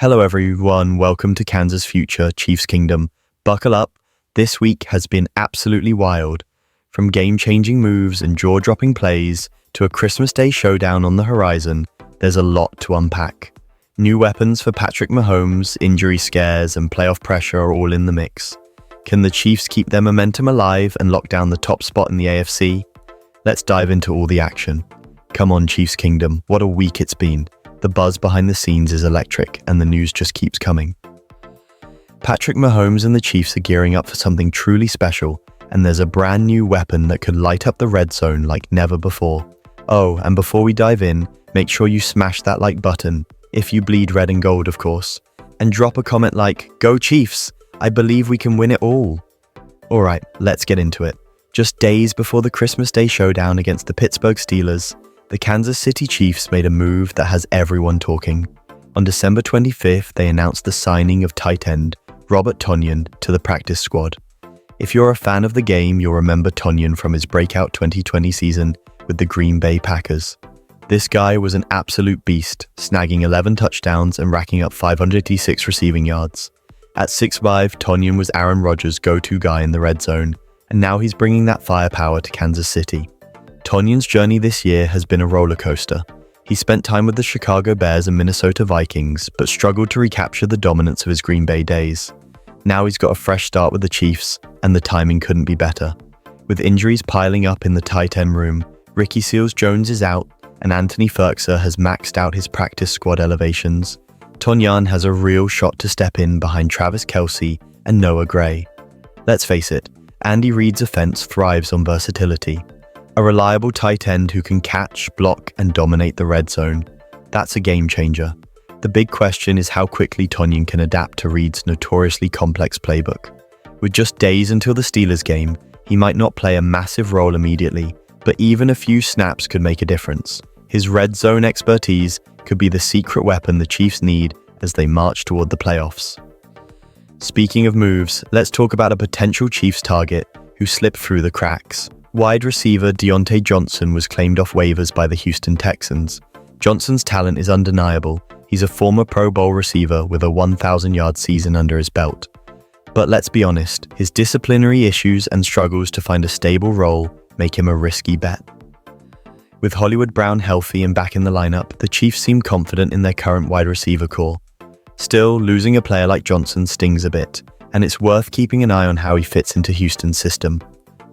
Hello everyone, welcome to Kansas Future Chiefs Kingdom. Buckle up, this week has been absolutely wild. From game-changing moves and jaw-dropping plays to a Christmas Day showdown on the horizon, there's a lot to unpack. New weapons for Patrick Mahomes, injury scares, and playoff pressure are all in the mix. Can the Chiefs keep their momentum alive and lock down the top spot in the AFC? Let's dive into all the action. Come on, Chiefs Kingdom, what a week it's been. The buzz behind the scenes is electric, and the news just keeps coming. Patrick Mahomes and the Chiefs are gearing up for something truly special, and there's a brand new weapon that could light up the red zone like never before. Oh, and before we dive in, make sure you smash that like button, if you bleed red and gold, of course, and drop a comment like, "Go Chiefs! I believe we can win it all." Alright, let's get into it. Just days before the Christmas Day showdown against the Pittsburgh Steelers, the Kansas City Chiefs made a move that has everyone talking. On December 25th, they announced the signing of tight end Robert Tonyan to the practice squad. If you're a fan of the game, you'll remember Tonyan from his breakout 2020 season with the Green Bay Packers. This guy was an absolute beast, snagging 11 touchdowns and racking up 586 receiving yards. At 6'5", Tonyan was Aaron Rodgers' go-to guy in the red zone, and now he's bringing that firepower to Kansas City. Tonyan's journey this year has been a roller coaster. He spent time with the Chicago Bears and Minnesota Vikings, but struggled to recapture the dominance of his Green Bay days. Now he's got a fresh start with the Chiefs, and the timing couldn't be better. With injuries piling up in the tight end room, Ricky Seals-Jones is out, and Anthony Firkser has maxed out his practice squad elevations. Tonyan has a real shot to step in behind Travis Kelce and Noah Gray. Let's face it, Andy Reid's offense thrives on versatility. A reliable tight end who can catch, block, and dominate the red zone. That's a game changer. The big question is how quickly Tonyan can adapt to Reid's notoriously complex playbook. With just days until the Steelers game, he might not play a massive role immediately, but even a few snaps could make a difference. His red zone expertise could be the secret weapon the Chiefs need as they march toward the playoffs. Speaking of moves, let's talk about a potential Chiefs target who slipped through the cracks. Wide receiver Deontay Johnson was claimed off waivers by the Houston Texans. Johnson's talent is undeniable. He's a former Pro Bowl receiver with a 1,000-yard season under his belt. But let's be honest, his disciplinary issues and struggles to find a stable role make him a risky bet. With Hollywood Brown healthy and back in the lineup, the Chiefs seem confident in their current wide receiver core. Still, losing a player like Johnson stings a bit, and it's worth keeping an eye on how he fits into Houston's system.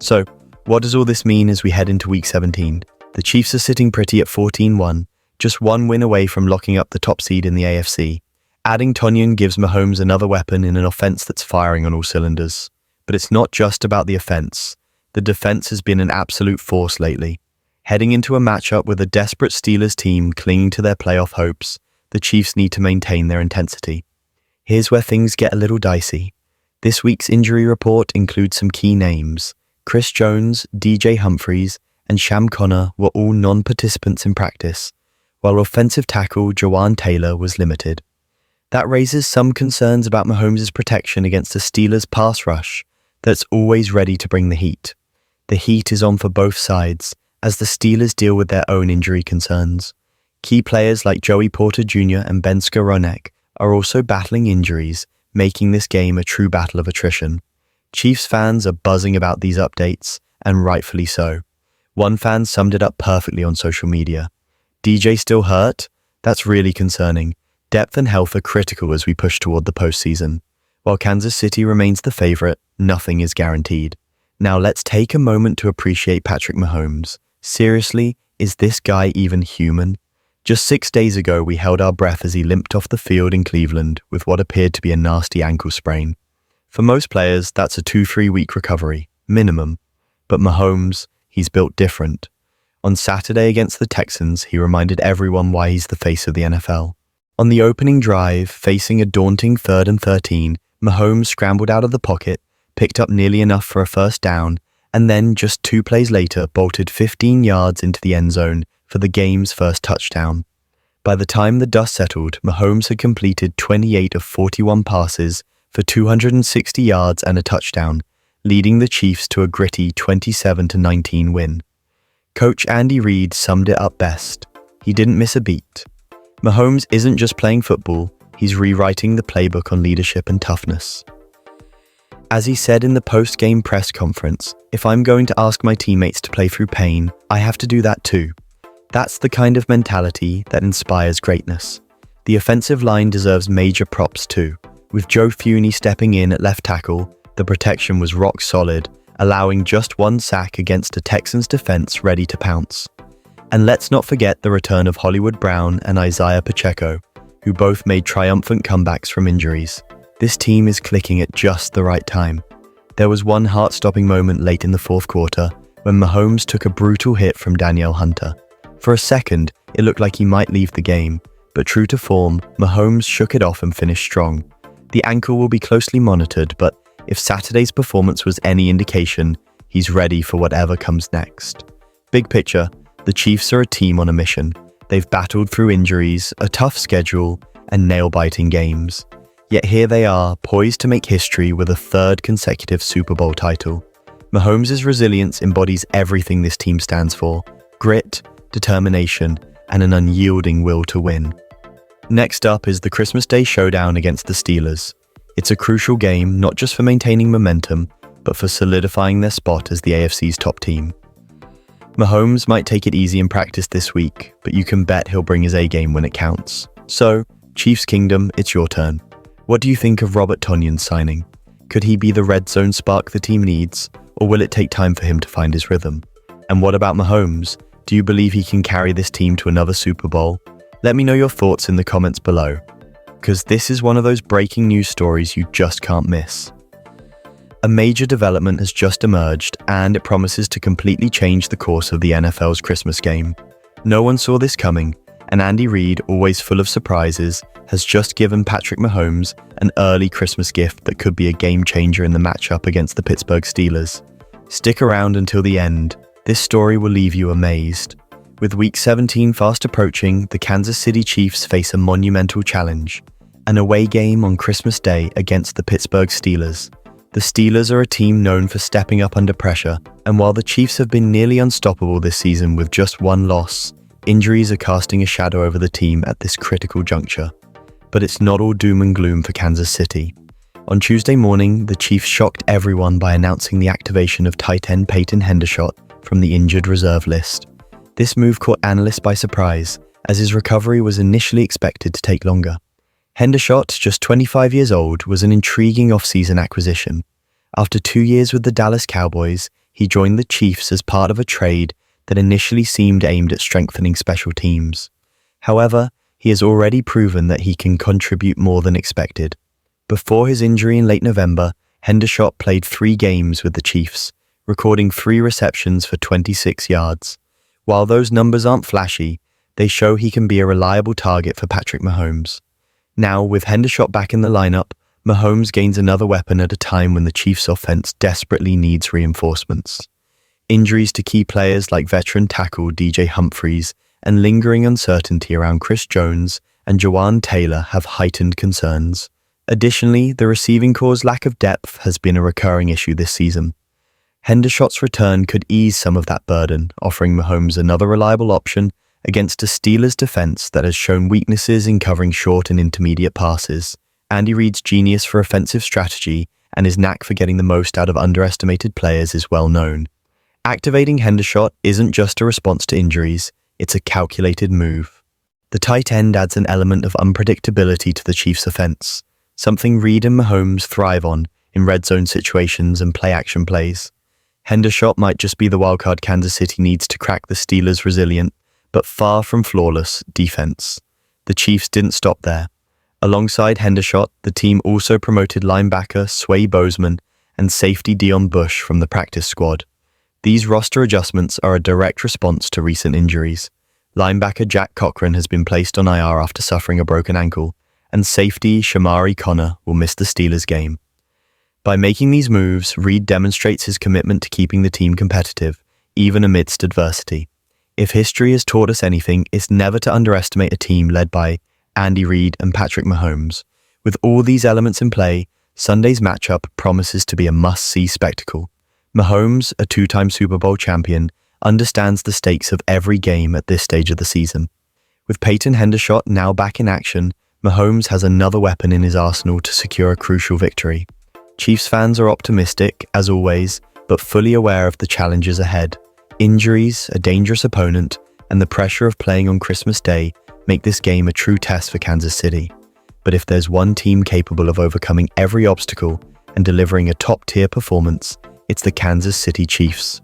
So, what does all this mean as we head into Week 17? The Chiefs are sitting pretty at 14-1, just one win away from locking up the top seed in the AFC. Adding Tonyan gives Mahomes another weapon in an offense that's firing on all cylinders. But it's not just about the offense. The defense has been an absolute force lately. Heading into a matchup with a desperate Steelers team clinging to their playoff hopes, the Chiefs need to maintain their intensity. Here's where things get a little dicey. This week's injury report includes some key names. Chris Jones, DJ Humphries, and Sham Connor were all non-participants in practice, while offensive tackle Jawan Taylor was limited. That raises some concerns about Mahomes' protection against the Steelers' pass rush that's always ready to bring the heat. The heat is on for both sides, as the Steelers deal with their own injury concerns. Key players like Joey Porter Jr. and Ben Skowronek are also battling injuries, making this game a true battle of attrition. Chiefs fans are buzzing about these updates, and rightfully so. One fan summed it up perfectly on social media. DJ still hurt? That's really concerning. Depth and health are critical as we push toward the postseason. While Kansas City remains the favorite, nothing is guaranteed. Now let's take a moment to appreciate Patrick Mahomes. Seriously, is this guy even human? Just 6 days ago, we held our breath as he limped off the field in Cleveland with what appeared to be a nasty ankle sprain. For most players, that's a 2-3 week recovery, minimum. But Mahomes, he's built different. On Saturday against the Texans, he reminded everyone why he's the face of the NFL. On the opening drive, facing a daunting 3rd and 13, Mahomes scrambled out of the pocket, picked up nearly enough for a first down, and then just 2 plays later bolted 15 yards into the end zone for the game's first touchdown. By the time the dust settled, Mahomes had completed 28 of 41 passes for 260 yards and a touchdown, leading the Chiefs to a gritty 27-19 win. Coach Andy Reid summed it up best. He didn't miss a beat. Mahomes isn't just playing football, he's rewriting the playbook on leadership and toughness. As he said in the post-game press conference, "If I'm going to ask my teammates to play through pain, I have to do that too." That's the kind of mentality that inspires greatness. The offensive line deserves major props too. With Joe Thuney stepping in at left tackle, the protection was rock solid, allowing just one sack against a Texans defense ready to pounce. And let's not forget the return of Hollywood Brown and Isaiah Pacheco, who both made triumphant comebacks from injuries. This team is clicking at just the right time. There was one heart-stopping moment late in the fourth quarter when Mahomes took a brutal hit from Danielle Hunter. For a second, it looked like he might leave the game, but true to form, Mahomes shook it off and finished strong. The ankle will be closely monitored, but if Saturday's performance was any indication, he's ready for whatever comes next. Big picture, the Chiefs are a team on a mission. They've battled through injuries, a tough schedule, and nail-biting games. Yet here they are, poised to make history with a third consecutive Super Bowl title. Mahomes' resilience embodies everything this team stands for: grit, determination, and an unyielding will to win. Next up is the Christmas Day showdown against the Steelers. It's a crucial game, not just for maintaining momentum, but for solidifying their spot as the AFC's top team. Mahomes might take it easy in practice this week, but you can bet he'll bring his A-game when it counts. So, Chiefs Kingdom, it's your turn. What do you think of Robert Tonyan's signing? Could he be the red zone spark the team needs, or will it take time for him to find his rhythm? And what about Mahomes? Do you believe he can carry this team to another Super Bowl? Let me know your thoughts in the comments below, because this is one of those breaking news stories you just can't miss. A major development has just emerged, and it promises to completely change the course of the NFL's Christmas game. No one saw this coming, and Andy Reid, always full of surprises, has just given Patrick Mahomes an early Christmas gift that could be a game changer in the matchup against the Pittsburgh Steelers. Stick around until the end. This story will leave you amazed. With Week 17 fast approaching, the Kansas City Chiefs face a monumental challenge: an away game on Christmas Day against the Pittsburgh Steelers. The Steelers are a team known for stepping up under pressure, and while the Chiefs have been nearly unstoppable this season with just one loss, injuries are casting a shadow over the team at this critical juncture. But it's not all doom and gloom for Kansas City. On Tuesday morning, the Chiefs shocked everyone by announcing the activation of tight end Peyton Hendershot from the injured reserve list. This move caught analysts by surprise, as his recovery was initially expected to take longer. Hendershot, just 25 years old, was an intriguing off-season acquisition. After 2 years with the Dallas Cowboys, he joined the Chiefs as part of a trade that initially seemed aimed at strengthening special teams. However, he has already proven that he can contribute more than expected. Before his injury in late November, Hendershot played 3 games with the Chiefs, recording 3 receptions for 26 yards. While those numbers aren't flashy, they show he can be a reliable target for Patrick Mahomes. Now, with Hendershot back in the lineup, Mahomes gains another weapon at a time when the Chiefs' offense desperately needs reinforcements. Injuries to key players like veteran tackle DJ Humphries and lingering uncertainty around Chris Jones and Jawan Taylor have heightened concerns. Additionally, the receiving corps' lack of depth has been a recurring issue this season. Hendershot's return could ease some of that burden, offering Mahomes another reliable option against a Steelers defense that has shown weaknesses in covering short and intermediate passes. Andy Reid's genius for offensive strategy and his knack for getting the most out of underestimated players is well known. Activating Hendershot isn't just a response to injuries, it's a calculated move. The tight end adds an element of unpredictability to the Chiefs' offense, something Reid and Mahomes thrive on in red zone situations and play-action plays. Hendershot might just be the wildcard Kansas City needs to crack the Steelers' resilient, but far from flawless, defense. The Chiefs didn't stop there. Alongside Hendershot, the team also promoted linebacker Sway Bozeman and safety Dion Bush from the practice squad. These roster adjustments are a direct response to recent injuries. Linebacker Jack Cochran has been placed on IR after suffering a broken ankle, and safety Shamari Connor will miss the Steelers game. By making these moves, Reid demonstrates his commitment to keeping the team competitive, even amidst adversity. If history has taught us anything, it's never to underestimate a team led by Andy Reid and Patrick Mahomes. With all these elements in play, Sunday's matchup promises to be a must-see spectacle. Mahomes, a 2-time Super Bowl champion, understands the stakes of every game at this stage of the season. With Peyton Hendershot now back in action, Mahomes has another weapon in his arsenal to secure a crucial victory. Chiefs fans are optimistic, as always, but fully aware of the challenges ahead. Injuries, a dangerous opponent, and the pressure of playing on Christmas Day make this game a true test for Kansas City. But if there's one team capable of overcoming every obstacle and delivering a top-tier performance, it's the Kansas City Chiefs.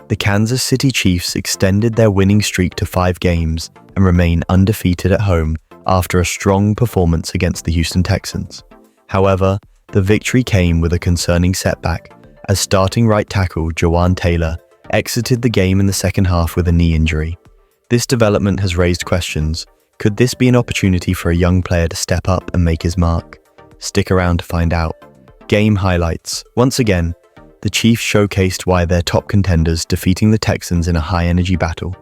The Kansas City Chiefs extended their winning streak to 5 games and remain undefeated at home after a strong performance against the Houston Texans. However, the victory came with a concerning setback as starting right tackle Jawaan Taylor exited the game in the second half with a knee injury. This development has raised questions. Could this be an opportunity for a young player to step up and make his mark? Stick around to find out. Game highlights. Once again, the Chiefs showcased why they're top contenders, defeating the Texans in a high-energy battle.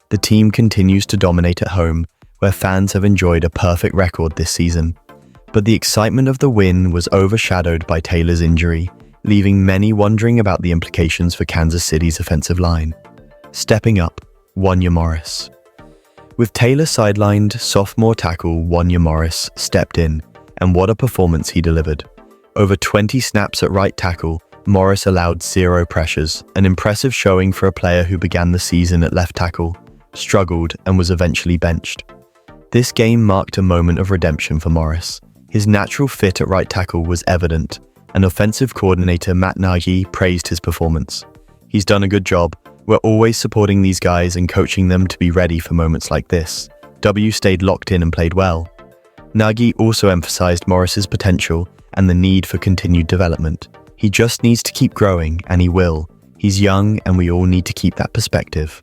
The team continues to dominate at home, where fans have enjoyed a perfect record this season. But the excitement of the win was overshadowed by Taylor's injury, leaving many wondering about the implications for Kansas City's offensive line. Stepping up, Wanya Morris. With Taylor sidelined, sophomore tackle Wanya Morris stepped in, and what a performance he delivered. Over 20 snaps at right tackle, Morris allowed 0 pressures, an impressive showing for a player who began the season at left tackle, struggled, and was eventually benched. This game marked a moment of redemption for Morris. His natural fit at right tackle was evident, and offensive coordinator Matt Nagy praised his performance. He's done a good job. We're always supporting these guys and coaching them to be ready for moments like this. W stayed locked in and played well. Nagy also emphasized Morris's potential and the need for continued development. He just needs to keep growing, and he will. He's young, and we all need to keep that perspective.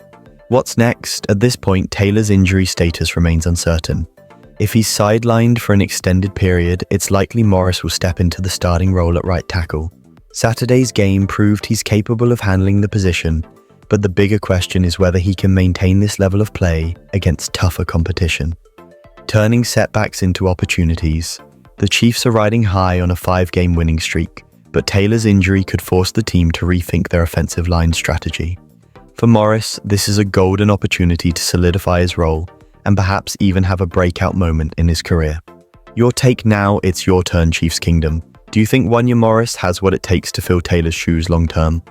What's next? At this point, Taylor's injury status remains uncertain. If he's sidelined for an extended period, it's likely Morris will step into the starting role at right tackle. Saturday's game proved he's capable of handling the position, but the bigger question is whether he can maintain this level of play against tougher competition. Turning setbacks into opportunities. The Chiefs are riding high on a 5-game winning streak, but Taylor's injury could force the team to rethink their offensive line strategy. For Morris, this is a golden opportunity to solidify his role and perhaps even have a breakout moment in his career. Your take now, it's your turn, Chiefs Kingdom. Do you think Wanya Morris has what it takes to fill Taylor's shoes long term?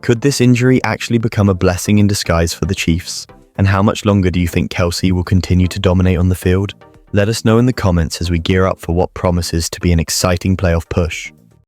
Could this injury actually become a blessing in disguise for the Chiefs? And how much longer do you think Kelce will continue to dominate on the field? Let us know in the comments as we gear up for what promises to be an exciting playoff push.